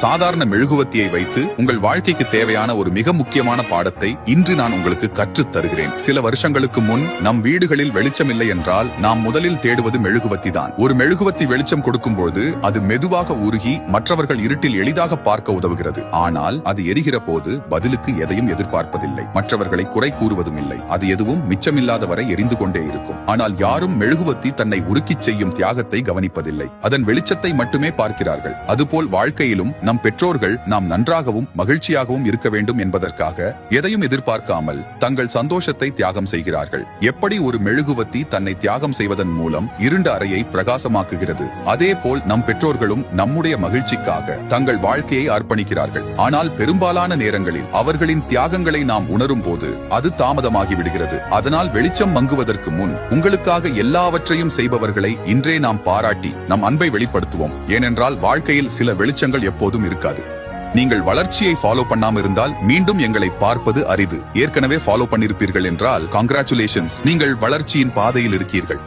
சாதாரண மெழுகுவத்தியை வைத்து உங்கள் வாழ்க்கைக்கு தேவையான ஒரு மிக முக்கியமான பாடத்தை இன்று நான் உங்களுக்கு கற்றுத் தருகிறேன். சில வருஷங்களுக்கு முன் நம் வீடுகளில் வெளிச்சம் இல்லை என்றால் நாம் முதலில் தேடுவது மெழுகுவத்தி தான். ஒரு மெழுகுவத்தி வெளிச்சம் கொடுக்கும்போது அது மெதுவாக உருகி மற்றவர்கள் இருட்டில் எளிதாக பார்க்க உதவுகிறது. ஆனால் அது எரிகிற போது பதிலுக்கு எதையும் எதிர்பார்ப்பதில்லை, மற்றவர்களை குறை கூறுவதும் இல்லை. அது எதுவும் மிச்சமில்லாத வரை எரிந்து கொண்டே இருக்கும். ஆனால் யாரும் மெழுகுவத்தி தன்னை உருக்கிச் செய்யும் தியாகத்தை கவனிப்பதில்லை, அதன் வெளிச்சத்தை மட்டுமே பார்க்கிறார்கள். அதுபோல் வாழ்க்கையிலும் நம் பெற்றோர்கள் நாம் நன்றாகவும் மகிழ்ச்சியாகவும் இருக்க வேண்டும் என்பதற்காக எதையும் எதிர்பார்க்காமல் தங்கள் சந்தோஷத்தை தியாகம் செய்கிறார்கள். எப்படி ஒரு மெழுகுவத்தி தன்னை தியாகம் செய்வதன் மூலம் இருண்ட அறையை பிரகாசமாக்குகிறது, அதே போல் நம் பெற்றோர்களும் நம்முடைய மகிழ்ச்சிக்காக தங்கள் வாழ்க்கையை அர்ப்பணிக்கிறார்கள். ஆனால் பெரும்பாலான நேரங்களில் அவர்களின் தியாகங்களை நாம் உணரும் போது அது தாமதமாகி விடுகிறது. அதனால் வெளிச்சம் மங்குவதற்கு முன் உங்களுக்காக எல்லாவற்றையும் செய்பவர்களை இன்றே நாம் பாராட்டி நம் அன்பை வெளிப்படுத்துவோம். ஏனென்றால் வாழ்க்கையில் சில வெளிச்சங்கள் எப்போதும் இருக்காது. நீங்கள் வளர்ச்சியை ஃபாலோ பண்ணாம இருந்தால் மீண்டும் எங்களை பார்ப்பது அரிது. ஏற்கனவே ஃபாலோ பண்ணிருப்பீர்கள் என்றால் கங்க்ராச்சுலேஷன்ஸ், நீங்கள் வளர்ச்சியின் பாதையில் இருக்கீர்கள்.